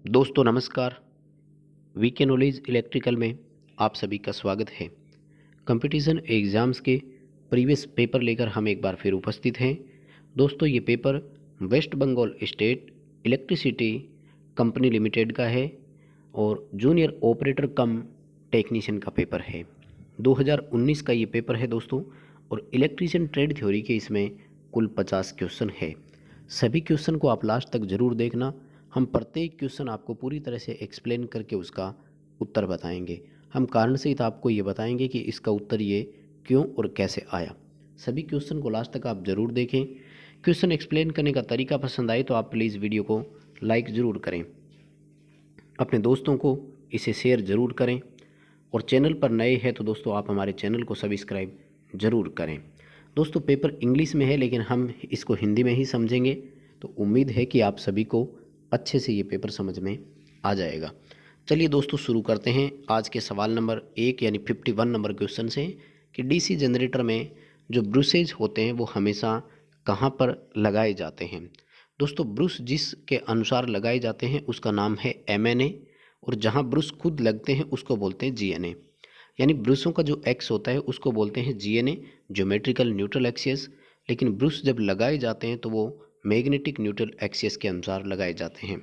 दोस्तों नमस्कार। VK knowledge electrical में आप सभी का स्वागत है। कंपटीशन एग्ज़ाम्स के प्रीवियस पेपर लेकर हम एक बार फिर उपस्थित हैं। दोस्तों ये paper west Bengal state electricity company limited का है और जूनियर ऑपरेटर कम टेक्नीशियन का पेपर है। 2019 का ये पेपर है दोस्तों, और इलेक्ट्रीशियन ट्रेड थ्योरी के इसमें कुल 50 क्वेश्चन है। सभी क्वेश्चन को आप लास्ट तक ज़रूर देखना। हम प्रत्येक क्वेश्चन आपको पूरी तरह से एक्सप्लेन करके उसका उत्तर बताएंगे। हम कारण सहित आपको ये बताएंगे कि इसका उत्तर ये क्यों और कैसे आया। सभी क्वेश्चन को लास्ट तक आप ज़रूर देखें। क्वेश्चन एक्सप्लेन करने का तरीका पसंद आए तो आप प्लीज़ वीडियो को लाइक ज़रूर करें, अपने दोस्तों को इसे शेयर ज़रूर करें, और चैनल पर नए हैं तो दोस्तों आप हमारे चैनल को सब्सक्राइब ज़रूर करें। दोस्तों पेपर इंग्लिश में है लेकिन हम इसको हिंदी में ही समझेंगे, तो उम्मीद है कि आप सभी को अच्छे से ये पेपर समझ में आ जाएगा। चलिए दोस्तों शुरू करते हैं आज के सवाल नंबर 1 यानी 51 नंबर क्वेश्चन से कि डीसी जनरेटर में जो ब्रूसेज होते हैं वो हमेशा कहाँ पर लगाए जाते हैं। दोस्तों ब्रूस जिसके अनुसार लगाए जाते हैं उसका नाम है MNA, और जहाँ ब्रूस खुद लगते हैं उसको बोलते हैं GNA। यानी ब्रूसों का जो एक्स होता है उसको बोलते हैं GNA, ज्योमेट्रिकल न्यूट्रल एक्सिस, लेकिन ब्रूस जब लगाए जाते हैं तो वो मैग्नेटिक न्यूट्रल एक्सिस के अनुसार लगाए जाते हैं।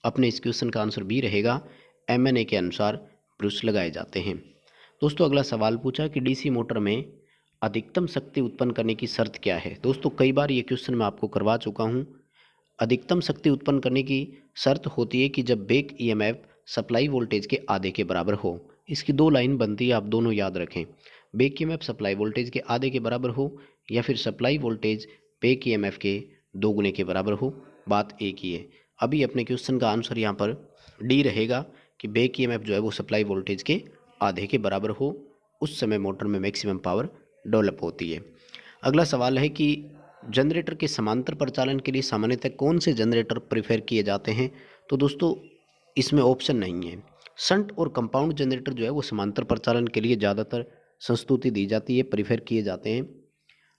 अपने इस क्वेश्चन का आंसर बी रहेगा, MNA के अनुसार ब्रूस लगाए जाते हैं। दोस्तों अगला सवाल पूछा कि डीसी मोटर में अधिकतम शक्ति उत्पन्न करने की शर्त क्या है। दोस्तों कई बार ये क्वेश्चन मैं आपको करवा चुका हूँ। अधिकतम शक्ति उत्पन्न करने की शर्त होती है कि जब बैक EMF सप्लाई वोल्टेज के आधे के बराबर हो। इसकी दो लाइन बनती है, आप दोनों याद रखें। बैक EMF सप्लाई वोल्टेज के आधे के बराबर हो या फिर सप्लाई वोल्टेज बैक EMF के दोगुने के बराबर हो, बात एक ही है। अभी अपने क्वेश्चन का आंसर यहाँ पर डी रहेगा कि बैक EMF जो है वो सप्लाई वोल्टेज के आधे के बराबर हो, उस समय मोटर में मैक्सिमम पावर डेवलप होती है। अगला सवाल है कि जनरेटर के समांतर प्रचालन के लिए सामान्यतः कौन से जनरेटर प्रेफर किए जाते हैं। तो दोस्तों इसमें ऑप्शन नहीं है। शंट और कंपाउंड जनरेटर जो है वो समांतर प्रचालन के लिए ज़्यादातर संस्तुति दी जाती है, प्रीफर किए जाते हैं,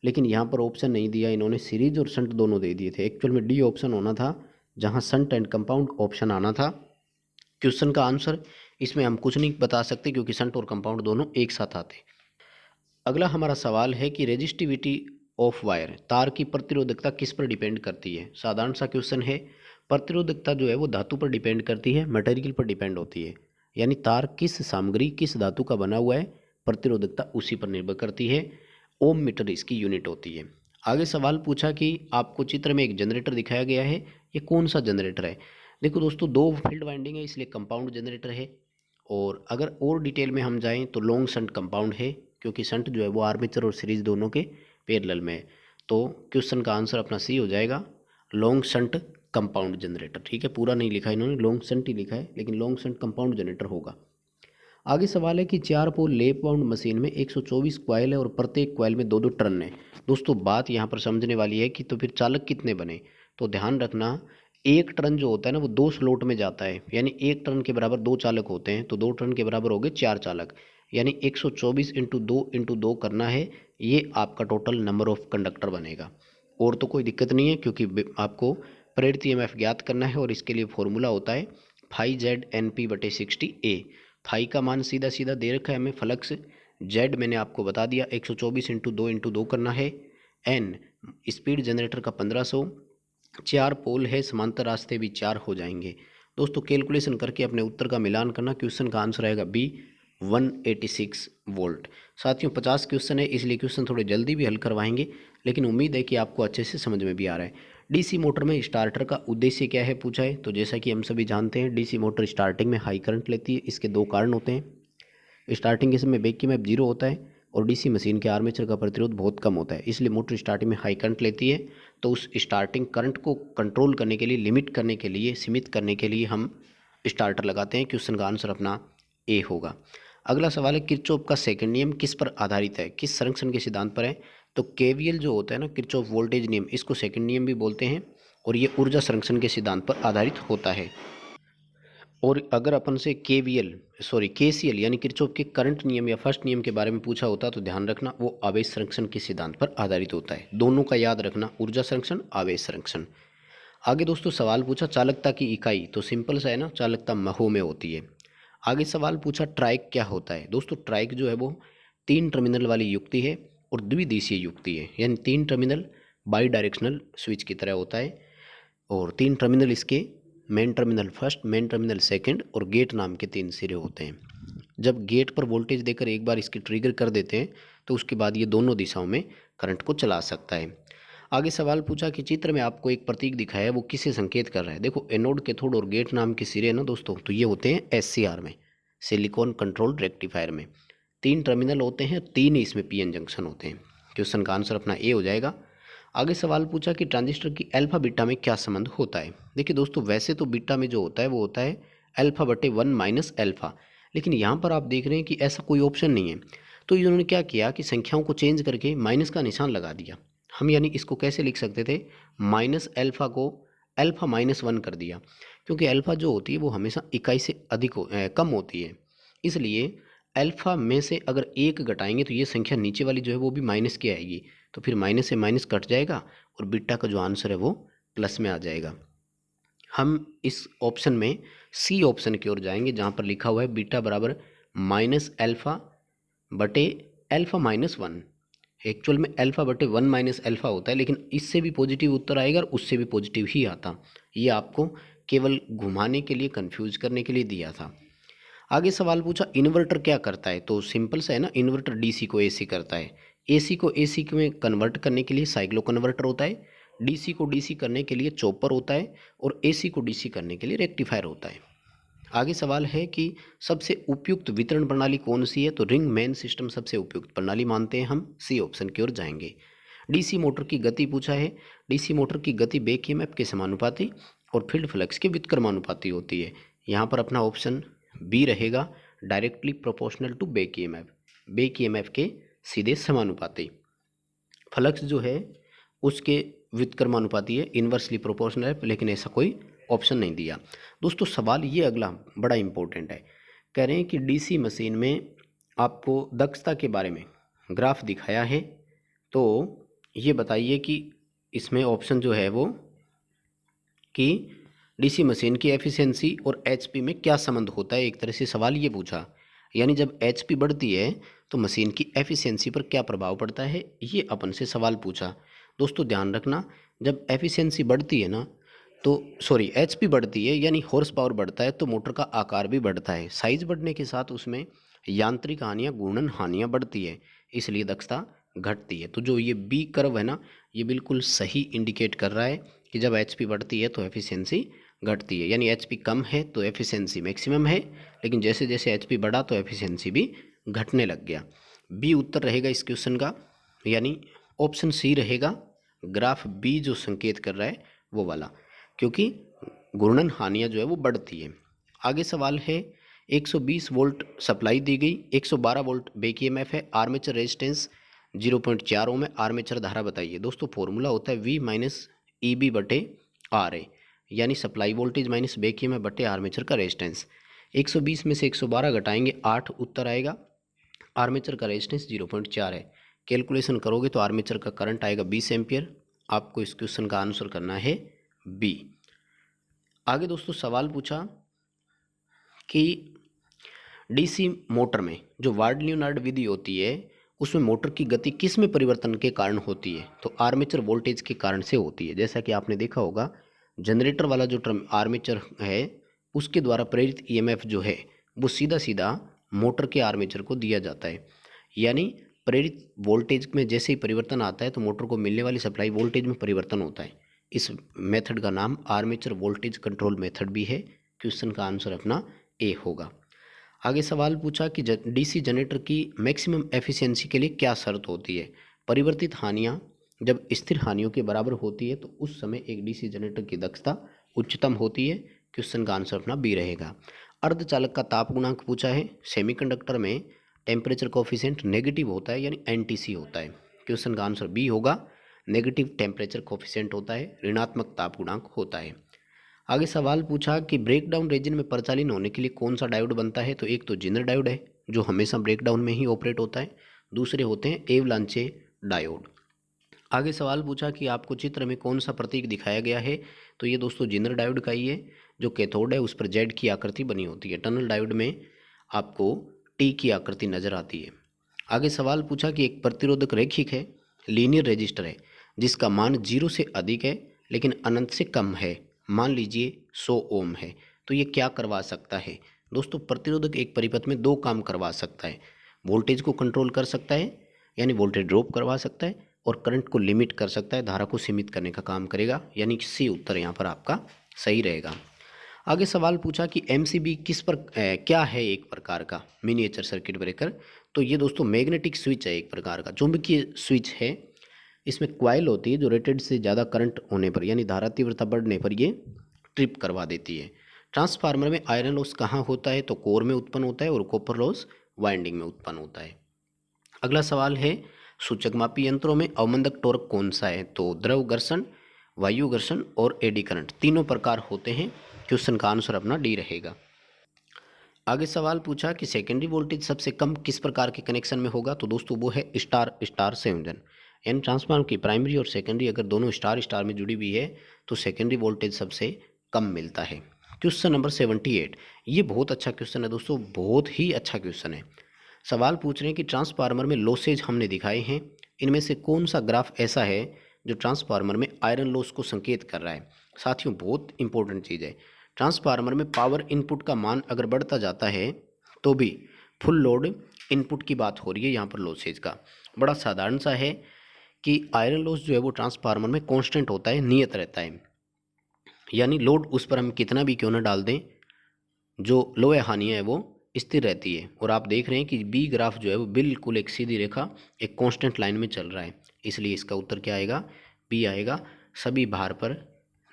लेकिन यहाँ पर ऑप्शन नहीं दिया इन्होंने। सीरीज और शंट दोनों दे दिए थे। एक्चुअल में डी ऑप्शन होना था, जहाँ शंट एंड कंपाउंड ऑप्शन आना था। क्वेश्चन का आंसर इसमें हम कुछ नहीं बता सकते क्योंकि शंट और कंपाउंड दोनों एक साथ आते। अगला हमारा सवाल है कि रेजिस्टिविटी ऑफ वायर, तार की प्रतिरोधकता किस पर डिपेंड करती है। साधारण सा क्वेश्चन है। प्रतिरोधकता जो है वो धातु पर डिपेंड करती है, मटेरियल पर डिपेंड होती है। यानी तार किस सामग्री किस धातु का बना हुआ है, प्रतिरोधकता उसी पर निर्भर करती है। ओम मीटर इसकी यूनिट होती है। आगे सवाल पूछा कि आपको चित्र में एक जनरेटर दिखाया गया है, ये कौन सा जनरेटर है। देखो दोस्तों दो फील्ड वाइंडिंग है इसलिए कंपाउंड जनरेटर है, और अगर और डिटेल में हम जाएं तो लॉन्ग शंट कंपाउंड है, क्योंकि शंट जो है वो आर्मेचर और सीरीज दोनों के पैरेलल में है। तो क्वेश्चन का आंसर अपना सी हो जाएगा, लॉन्ग शंट कंपाउंड जनरेटर। ठीक है, पूरा नहीं लिखा इन्होंने, लॉन्ग शंट ही लिखा है, लेकिन लॉन्ग शंट कंपाउंड जनरेटर होगा। आगे सवाल है कि 4 पोल लैप वाउंड मशीन में 124 कॉइल है और प्रत्येक कॉइल में 2-2 टर्न है। दोस्तों बात यहाँ पर समझने वाली है कि तो फिर चालक कितने बने। तो ध्यान रखना, एक टर्न जो होता है ना वो 2 स्लॉट में जाता है, यानी एक टर्न के बराबर 2 चालक होते हैं, तो 2 टर्न के बराबर हो गए 4 चालक, यानी 124 इंटू 2 करना है। ये आपका टोटल नंबर ऑफ कंडक्टर बनेगा। और तो कोई दिक्कत नहीं है क्योंकि आपको प्रेरित EMF ज्ञात करना है, और इसके लिए फॉर्मूला होता है φZNP/60A। फाई का मान सीधा सीधा दे रखा है हमें, फ्लक्स जेड मैंने आपको बता दिया, 124 इंटू 2 करना है। एन स्पीड जनरेटर का 1500, 4 पोल है, समांतर रास्ते भी 4 हो जाएंगे। दोस्तों कैलकुलेशन करके अपने उत्तर का मिलान करना। क्वेश्चन का आंसर आएगा बी, 186 वोल्ट। साथियों 50 क्वेश्चन है इसलिए क्वेश्चन थोड़े जल्दी भी हल करवाएंगे, लेकिन उम्मीद है कि आपको अच्छे से समझ में भी आ रहा है। डीसी मोटर में स्टार्टर का उद्देश्य क्या है पूछा है। तो जैसा कि हम सभी जानते हैं डीसी मोटर स्टार्टिंग में हाई करंट लेती है। इसके दो कारण होते हैं। स्टार्टिंग के समय बैक EMF 0 होता है और डीसी मशीन के आर्मेचर का प्रतिरोध बहुत कम होता है, इसलिए मोटर स्टार्टिंग में हाई करंट लेती है। तो उस स्टार्टिंग करंट को कंट्रोल करने के लिए, लिमिट करने के लिए, सीमित करने के लिए हम स्टार्टर लगाते हैं। क्वेश्चन का आंसर अपना ए होगा। अगला सवाल है किरचॉफ का सेकंड नियम किस पर आधारित है, किस संरक्षण के सिद्धांत पर है। तो KVL जो होता है ना, किरचॉफ वोल्टेज नियम, इसको सेकंड नियम भी बोलते हैं, और ये ऊर्जा संरक्षण के सिद्धांत पर आधारित होता है। और अगर अपन से KCL यानी किरचॉफ के करंट नियम या फर्स्ट नियम के बारे में पूछा होता तो ध्यान रखना वो आवेश संरक्षण के सिद्धांत पर आधारित होता है। दोनों का याद रखना, ऊर्जा संरक्षण, आवेश संरक्षण। आगे दोस्तों सवाल पूछा चालकता की इकाई, तो सिंपल सा है ना, चालकता महो में होती है। आगे सवाल पूछा ट्राइक क्या होता है। दोस्तों ट्राइक जो है वो 3 टर्मिनल वाली युक्ति है और द्विदिशीय युक्ति है, यानी 3 टर्मिनल बाई डायरेक्शनल स्विच की तरह होता है और 3 टर्मिनल इसके main terminal first, main terminal second और गेट नाम के 3 सिरे होते हैं। जब गेट पर वोल्टेज देकर एक बार इसकी ट्रिगर कर देते हैं तो उसके बाद ये दोनों दिशाओं में करंट को चला सकता है। आगे सवाल पूछा कि चित्र में आपको एक प्रतीक दिखाया है, वो किसे संकेत कर रहा है। देखो एनोड, कैथोड और गेट नाम के सिरे ना दोस्तों, तो ये होते हैं एससीआर में, सिलिकॉन कंट्रोल रेक्टिफायर में। 3 टर्मिनल होते हैं, 3 ही इसमें पीएन जंक्शन होते हैं। क्वेश्चन का आंसर अपना ए हो जाएगा। आगे सवाल पूछा कि ट्रांजिस्टर की अल्फा बीटा में क्या संबंध होता है। देखिए दोस्तों वैसे तो बीटा में जो होता है वो होता है अल्फा बटे 1 माइनस अल्फा, लेकिन यहाँ पर आप देख रहे हैं कि ऐसा कोई ऑप्शन नहीं है, तो इन्होंने क्या किया कि संख्याओं को चेंज करके माइनस का निशान लगा दिया। हम यानी इसको कैसे लिख सकते थे, माइनस अल्फा को अल्फा माइनस 1 कर दिया, क्योंकि अल्फा जो होती है वो हमेशा इकाई से कम होती है, इसलिए अल्फा में से अगर 1 घटाएंगे तो ये संख्या नीचे वाली जो है वो भी माइनस की आएगी, तो फिर माइनस से माइनस कट जाएगा और बीटा का जो आंसर है वो प्लस में आ जाएगा। हम इस ऑप्शन में सी ऑप्शन की ओर जाएंगे जहाँ पर लिखा हुआ है बीटा बराबर माइनस अल्फा बटे अल्फा माइनस 1। एक्चुअल में अल्फा बटे 1 माइनस अल्फा होता है, लेकिन इससे भी पॉजिटिव उत्तर आएगा और उससे भी पॉजिटिव ही आता। ये आपको केवल घुमाने के लिए, कंफ्यूज करने के लिए दिया था। आगे सवाल पूछा इन्वर्टर क्या करता है, तो सिंपल सा है ना, इन्वर्टर डीसी को एसी करता है। एसी को एसी में कन्वर्ट करने के लिए साइक्लो कन्वर्टर होता है, डीसी को डीसी करने के लिए चॉपर होता है और एसी को डीसी करने के लिए रेक्टिफायर होता है। आगे सवाल है कि सबसे उपयुक्त वितरण प्रणाली कौन सी है, तो रिंग मेन सिस्टम सबसे उपयुक्त प्रणाली मानते हैं हम, सी ऑप्शन की ओर जाएंगे। डीसी मोटर की गति पूछा है। डीसी मोटर की गति बैक ईएमएफ के समानुपाती और फील्ड फ्लक्स के व्युत्क्रमानुपाती होती है। यहाँ पर अपना ऑप्शन बी रहेगा, directly proportional to back EMF, back EMF के सीधे समानुपाती। फ्लक्स जो है उसके व्युत्क्रमानुपाती है, इन्वर्सली प्रोपोर्शनल है, लेकिन ऐसा कोई ऑप्शन नहीं दिया। दोस्तों सवाल ये अगला बड़ा इंपॉर्टेंट है, कह रहे हैं कि डीसी मशीन में आपको दक्षता के बारे में ग्राफ दिखाया है, तो ये बताइए कि इसमें ऑप्शन जो है वो कि डीसी मशीन की एफिशिएंसी और एचपी में क्या संबंध होता है। एक तरह से सवाल ये पूछा, यानी जब एचपी बढ़ती है तो मशीन की एफिशिएंसी पर क्या प्रभाव पड़ता है, ये अपन से सवाल पूछा। दोस्तों ध्यान रखना, जब एफिशिएंसी बढ़ती है ना, तो सॉरी एचपी बढ़ती है यानी हॉर्स पावर बढ़ता है, तो मोटर का आकार भी बढ़ता है। साइज बढ़ने के साथ उसमें यांत्रिक हानियाँ, घूर्णन हानियाँ बढ़ती है, इसलिए दक्षता घटती है। तो जो ये बी कर्व है ना, ये बिल्कुल सही इंडिकेट कर रहा है कि जब एचपी बढ़ती है तो एफिशिएंसी घटती है, यानी एचपी कम है तो एफिशिएंसी मैक्सिमम है, लेकिन जैसे जैसे एचपी बढ़ा तो एफिशिएंसी भी घटने लग गया। बी उत्तर रहेगा इस क्वेश्चन का, यानी ऑप्शन सी रहेगा, ग्राफ बी जो संकेत कर रहा है वो वाला, क्योंकि घूर्णन हानियाँ जो है वो बढ़ती है। आगे सवाल है 120 वोल्ट सप्लाई दी गई, 112 वोल्ट बैक ईएमएफ है, आर्मेचर रेजिस्टेंस 0.4 ओम है, आर्मेचर धारा बताइए। दोस्तों फॉर्मूला होता है वी माइनस ई बी बटे आर ए, यानी supply voltage minus back EMF बटे आर्मेचर का रेजिस्टेंस। 120 में से 112 घटाएंगे 8 उत्तर आएगा। आर्मेचर का रेजिस्टेंस 0.4 है, कैलकुलेशन करोगे तो आर्मेचर का करंट आएगा 20 एम्पियर। आपको इस क्वेश्चन का आंसर करना है बी। आगे दोस्तों सवाल पूछा कि डीसी मोटर में जो वार्ड लियोनार्ड विधि होती है उसमें मोटर की गति किस में परिवर्तन के कारण होती है, तो आर्मेचर वोल्टेज के कारण से होती है। जैसा कि आपने देखा होगा जनरेटर वाला जो टर्म आर्मेचर है उसके द्वारा प्रेरित ईएमएफ जो है वो सीधा सीधा मोटर के आर्मेचर को दिया जाता है, यानी प्रेरित वोल्टेज में जैसे ही परिवर्तन आता है तो मोटर को मिलने वाली सप्लाई वोल्टेज में परिवर्तन होता है। इस मेथड का नाम आर्मेचर वोल्टेज कंट्रोल मेथड भी है। क्वेश्चन का आंसर अपना ए होगा। आगे सवाल पूछा कि डीसी जनरेटर की मैक्सिमम एफिशिएंसी के लिए क्या शर्त होती है। परिवर्तित हानियाँ जब स्थिर हानियों के बराबर होती है तो उस समय एक डीसी जनरेटर की दक्षता उच्चतम होती है। क्वेश्चन का आंसर अपना बी रहेगा। अर्धचालक का ताप गुणांक पूछा है। सेमीकंडक्टर में टेम्परेचर कोफिशिएंट नेगेटिव होता है यानी एनटीसी होता है। क्वेश्चन का आंसर बी होगा, नेगेटिव टेम्परेचर कोफिशिएंट होता है, ऋणात्मक ताप गुणांक होता है। आगे सवाल पूछा कि ब्रेकडाउन रीजन में परिचालन होने के लिए कौन सा डायोड बनता है, तो एक तो जिनर डायोड है जो हमेशा ब्रेकडाउन में ही ऑपरेट होता है, दूसरे होते हैं एवलांचे डायोड। आगे सवाल पूछा कि आपको चित्र में कौन सा प्रतीक दिखाया गया है। तो ये दोस्तों जिनर डायोड का ही है। जो कैथोड है उस पर जेड की आकृति बनी होती है। टनल डायोड में आपको टी की आकृति नजर आती है। आगे सवाल पूछा कि एक प्रतिरोधक रैखिक है, लीनियर रेजिस्टर है, जिसका मान 0 से अधिक है लेकिन अनंत से कम है, मान लीजिए 100 ओम है, तो ये क्या करवा सकता है। दोस्तों प्रतिरोधक एक परिपथ में दो काम करवा सकता है। वोल्टेज को कंट्रोल कर सकता है, यानी वोल्टेज ड्रॉप करवा सकता है, और करंट को लिमिट कर सकता है, धारा को सीमित करने का काम करेगा। यानी सी उत्तर यहाँ पर आपका सही रहेगा। आगे सवाल पूछा कि एमसीबी किस पर क्या है एक प्रकार का मिनिएचर सर्किट ब्रेकर। तो ये दोस्तों मैग्नेटिक स्विच है, एक प्रकार का चुंबकीय स्विच है। इसमें क्वाइल होती है जो रेटेड से ज़्यादा करंट होने पर यानी धारा तीव्रता बढ़ने पर ये ट्रिप करवा देती है। ट्रांसफार्मर में आयरन लॉस कहाँ होता है। तो कोर में उत्पन्न होता है और कॉपर लॉस वाइंडिंग में उत्पन्न होता है। अगला सवाल है सूचक मापी यंत्रों में अवमंदक टॉर्क कौन सा है। तो द्रव घर्षण, वायु घर्षण और एडी करंट तीनों प्रकार होते हैं। क्वेश्चन का आंसर अपना डी रहेगा। आगे सवाल पूछा कि सेकेंडरी वोल्टेज सबसे कम किस प्रकार के कनेक्शन में होगा। तो दोस्तों वो है स्टार स्टार संयोजन। यानी ट्रांसफार्मर की प्राइमरी और सेकेंडरी अगर दोनों स्टार स्टार में जुड़ी हुई है तो सेकेंडरी वोल्टेज सबसे कम मिलता है। क्वेश्चन नंबर 78, ये बहुत अच्छा क्वेश्चन है दोस्तों, बहुत ही अच्छा क्वेश्चन है। सवाल पूछ रहे हैं कि ट्रांसफार्मर में लॉसेज हमने दिखाए हैं, इनमें से कौन सा ग्राफ ऐसा है जो ट्रांसफार्मर में आयरन लॉस को संकेत कर रहा है। साथियों बहुत इंपॉर्टेंट चीज़ है। ट्रांसफार्मर में पावर इनपुट का मान अगर बढ़ता जाता है तो भी फुल लोड इनपुट की बात हो रही है यहाँ पर लॉसेज का। बड़ा साधारण सा है कि आयरन लॉस जो है वो ट्रांसफार्मर में कांस्टेंट होता है, नियत रहता है। यानी लोड उस पर हम कितना भी क्यों ना डाल दें, जो लोहे हानि है वो स्थिर रहती है। और आप देख रहे हैं कि बी ग्राफ जो है वो बिल्कुल एक सीधी रेखा एक कांस्टेंट लाइन में चल रहा है, इसलिए इसका उत्तर क्या आएगा, बी आएगा। सभी भार पर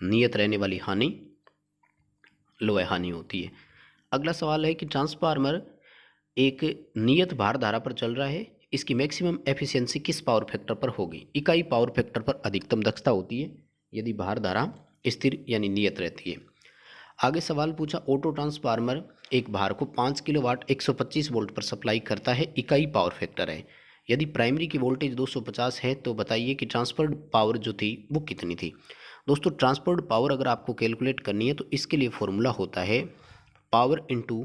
नियत रहने वाली हानि लोहे हानि होती है। अगला सवाल है कि ट्रांसफार्मर एक नियत भार धारा पर चल रहा है, इसकी मैक्सिमम एफिशिएंसी किस पावर फैक्टर पर होगी। इकाई पावर फैक्टर पर अधिकतम दक्षता होती है यदि भार धारा स्थिर यानी नियत रहती है। आगे सवाल पूछा ऑटो ट्रांसफार्मर एक भार को 5 किलोवाट 125 वोल्ट पर सप्लाई करता है, इकाई पावर फैक्टर है। यदि प्राइमरी की वोल्टेज 250 है तो बताइए कि ट्रांसफर्ड पावर जो थी वो कितनी थी। दोस्तों ट्रांसफर्ड पावर अगर आपको कैलकुलेट करनी है तो इसके लिए फॉर्मूला होता है पावर इनटू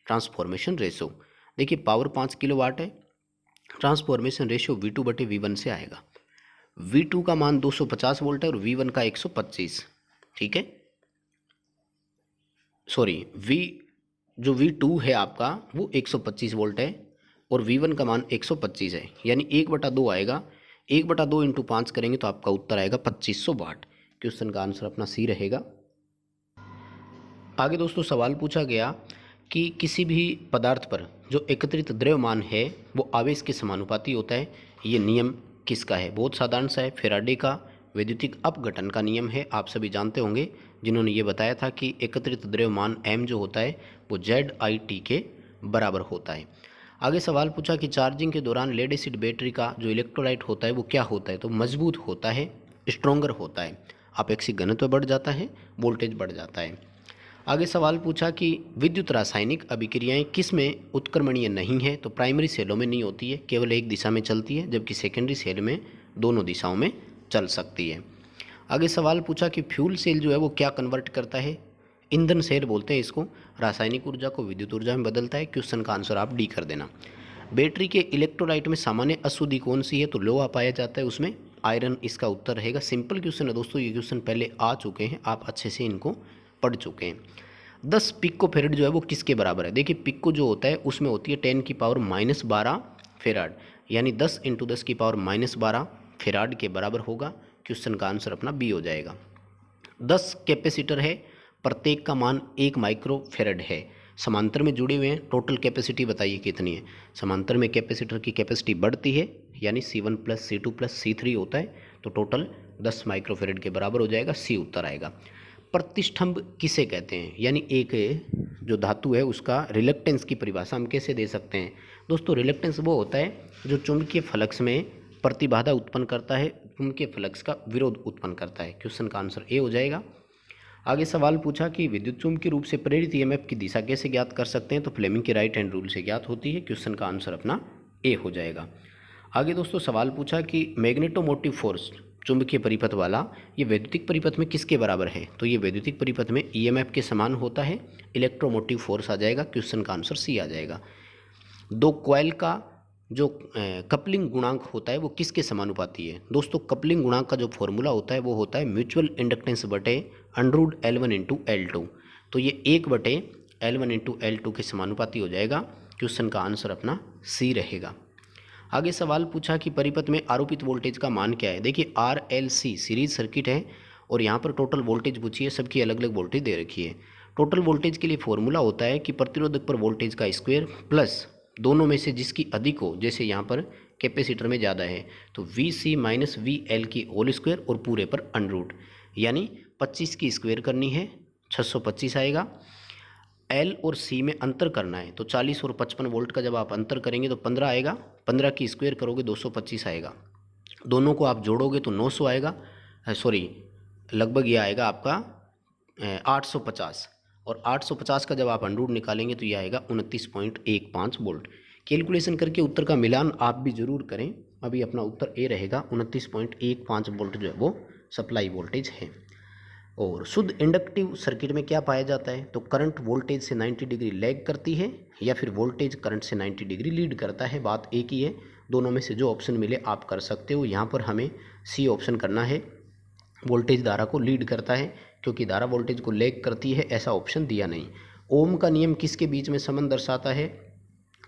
ट्रांसफॉर्मेशन रेशो। देखिए पावर 5 किलोवाट है, ट्रांसफॉर्मेशन रेशियो V2/V1 से आएगा। V2 का मान 250 वोल्ट है और V1 का 125, ठीक है। सॉरी जो V2 है आपका वो 125 वोल्ट है और V1 का मान 125 है, यानी 1/2 आएगा। 1/2 इंटू 5 करेंगे तो आपका उत्तर आएगा 2500 वाट। क्वेश्चन का आंसर अपना सी रहेगा। आगे दोस्तों सवाल पूछा गया कि किसी भी पदार्थ पर जो एकत्रित द्रव्यमान है वो आवेश के समानुपाती होता है, ये नियम किसका है। बहुत साधारण सा है, फेराडे का वैद्युतिक अपघटन का नियम है। आप सभी जानते होंगे जिन्होंने ये बताया था कि एकत्रित द्रव्यमान m जो होता है वो ZIT के बराबर होता है। आगे सवाल पूछा कि चार्जिंग के दौरान लेड एसिड बैटरी का जो इलेक्ट्रोलाइट होता है वो क्या होता है। तो मजबूत होता है, स्ट्रोंगर होता है। अपेक्षित घनत्व बढ़ जाता है, वोल्टेज बढ़ जाता है। आगे सवाल पूछा कि विद्युत रासायनिक अभिक्रियाएं किस में उत्क्रमणीय नहीं है। तो प्राइमरी सेलों में नहीं होती है, केवल एक दिशा में चलती है, जबकि सेकेंडरी सेल में दोनों दिशाओं में चल सकती है। आगे सवाल पूछा कि फ्यूल सेल जो है वो क्या कन्वर्ट करता है। ईंधन सेल बोलते हैं इसको, रासायनिक ऊर्जा को विद्युत ऊर्जा में बदलता है। क्वेश्चन का आंसर आप डी कर देना। बैटरी के इलेक्ट्रोलाइट में सामान्य अशुद्धि कौन सी है। तो लोहा पाया जाता है, उसमें आयरन इसका उत्तर रहेगा। सिंपल क्वेश्चन है दोस्तों, ये क्वेश्चन पहले आ चुके हैं, आप अच्छे से इनको पढ़ चुके हैं। 10 पिको फेराड जो है वो किसके बराबर है। देखिए पिको जो होता है उसमें होती है 10 की पावर -12 फेराड, यानी 10 × 10 की पावर -12 फेराड के बराबर होगा। क्वेश्चन का आंसर अपना बी हो जाएगा। 10 कैपेसिटर है, प्रत्येक का मान 1 माइक्रो फेराड है। समांतर में जुड़े हुए हैं, टोटल कैपेसिटी बताइए कितनी है। समांतर में कैपेसिटर की कैपेसिटी बढ़ती है, यानी C1 + C2 + C3 होता है, तो टोटल 10 माइक्रोफेराड के बराबर हो जाएगा, सी उत्तर आएगा। प्रतिष्ठंभ किसे कहते हैं, यानी एक जो धातु है उसका रिलक्टेंस की परिभाषा हम कैसे दे सकते हैं। दोस्तों रिलक्टेंस वो होता है जो चुंबकीय फ्लक्स में प्रतिबाधा उत्पन्न करता है, चुंबकीय फ्लक्स का विरोध उत्पन्न करता है। क्वेश्चन का आंसर ए हो जाएगा। आगे सवाल पूछा कि विद्युत चुम्बकीय रूप से प्रेरित ईएमएफ की दिशा कैसे ज्ञात कर सकते हैं। तो फ्लेमिंग के राइट हैंड रूल से ज्ञात होती है। क्वेश्चन का आंसर अपना ए हो जाएगा। आगे दोस्तों सवाल पूछा कि मैग्नेटोमोटिव फोर्स, चुंबकीय परिपथ वाला, ये वैद्युतिक परिपथ में किसके बराबर है? तो ये वैद्युतिक परिपथ में ईएमएफ के समान होता है। इलेक्ट्रोमोटिव फोर्स आ जाएगा, क्वेश्चन का आंसर सी आ जाएगा। दो कॉइल का जो कपलिंग गुणांक होता है वो किसके समानुपाती है? दोस्तों कपलिंग गुणांक का जो फॉर्मूला होता है वो होता है म्यूचुअल इंडक्टेंस बटे √L1 इंटू L2। तो ये 1/L1 इंटू L2 के समानुपाती हो जाएगा। क्वेश्चन का आंसर अपना सी रहेगा। आगे सवाल पूछा कि परिपथ में आरोपित वोल्टेज का मान क्या है? देखिए RLC सीरीज सर्किट है और यहाँ पर टोटल वोल्टेज पूछी है, सबकी अलग अलग वोल्टेज दे रखी है। टोटल वोल्टेज के लिए फॉर्मूला होता है कि प्रतिरोधक पर वोल्टेज का स्क्वायर प्लस दोनों में से जिसकी अधिक हो, जैसे यहाँ पर कैपेसिटर में ज़्यादा है तो VC माइनस VL की होल स्क्वायर और पूरे पर √, यानी 25 की स्क्वायर करनी है 625 आएगा। L और C में अंतर करना है तो 40 और 55 वोल्ट का जब आप अंतर करेंगे तो 15 आएगा, 15 की स्क्वायर करोगे 225 आएगा। दोनों को आप जोड़ोगे तो 900 आएगा, सॉरी लगभग ये आएगा आपका 850, और 850 का जब आप √ निकालेंगे तो ये आएगा 29.15 वोल्ट। कैलकुलेशन करके उत्तर का मिलान आप भी ज़रूर करें। अभी अपना उत्तर ए रहेगा, 29.15 वोल्ट जो है वो सप्लाई वोल्टेज है। और शुद्ध इंडक्टिव सर्किट में क्या पाया जाता है? तो करंट वोल्टेज से 90 डिग्री लैग करती है या फिर वोल्टेज करंट से 90 डिग्री लीड करता है। बात एक ही है, दोनों में से जो ऑप्शन मिले आप कर सकते हो। यहाँ पर हमें सी ऑप्शन करना है, वोल्टेज धारा को लीड करता है, क्योंकि धारा वोल्टेज को लैग करती है ऐसा ऑप्शन दिया नहीं। ओम का नियम किसके बीच में संबंध दर्शाता है?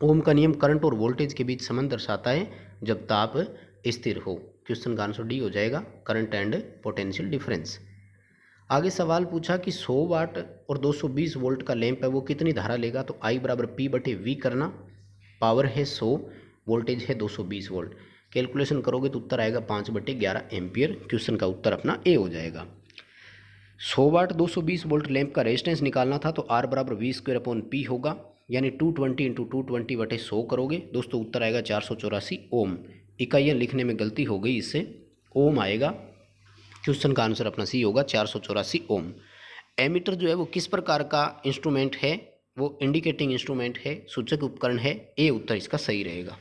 ओम का नियम करंट और वोल्टेज के बीच संबंध दर्शाता है जब ताप स्थिर हो। क्वेश्चन का आंसर डी हो जाएगा, करंट एंड पोटेंशियल डिफरेंस। आगे सवाल पूछा कि 100 वाट और 220 वोल्ट का लैंप है वो कितनी धारा लेगा? तो I बराबर P/V करना, पावर है 100, वोल्टेज है 220 वोल्ट। कैलकुलेशन करोगे तो उत्तर आएगा 5/11 एम्पियर। क्वेश्चन का उत्तर अपना ए हो जाएगा। 100 वाट 220 वोल्ट लैंप का रेजिस्टेंस निकालना था तो R बराबर V²/P होगा, यानी 220 इंटू 220/100 करोगे दोस्तों उत्तर आएगा 484 ओम। इकाइयाँ लिखने में गलती हो गई, इससे ओम आएगा। क्वेश्चन का आंसर अपना सी होगा, 484 ओम। एमीटर जो है वो किस प्रकार का इंस्ट्रूमेंट है? वो इंडिकेटिंग इंस्ट्रूमेंट है, सूचक उपकरण है। ए उत्तर इसका सही रहेगा।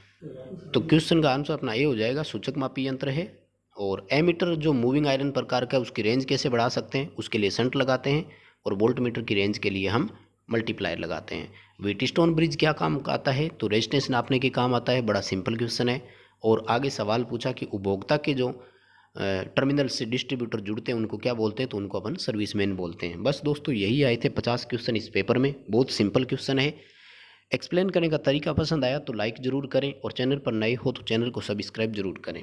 तो क्वेश्चन का आंसर अपना ए हो जाएगा, सूचक मापी यंत्र है। और एमीटर जो मूविंग आयरन प्रकार का है उसकी रेंज कैसे बढ़ा सकते हैं? उसके लिए शंट लगाते हैं, और वोल्ट मीटर की रेंज के लिए हम मल्टीप्लायर लगाते हैं। व्हीटस्टोन ब्रिज क्या काम आता है? तो रेजिस्टेंस नापने के काम आता है। बड़ा सिंपल क्वेश्चन है। और आगे सवाल पूछा कि उपभोक्ता के जो टर्मिनल से डिस्ट्रीब्यूटर जुड़ते हैं उनको क्या बोलते हैं? तो उनको अपन सर्विसमैन बोलते हैं। बस दोस्तों यही आए थे 50 क्वेश्चन इस पेपर में। बहुत सिंपल क्वेश्चन है। एक्सप्लेन करने का तरीका पसंद आया तो लाइक ज़रूर करें, और चैनल पर नए हो तो चैनल को सब्सक्राइब जरूर करें।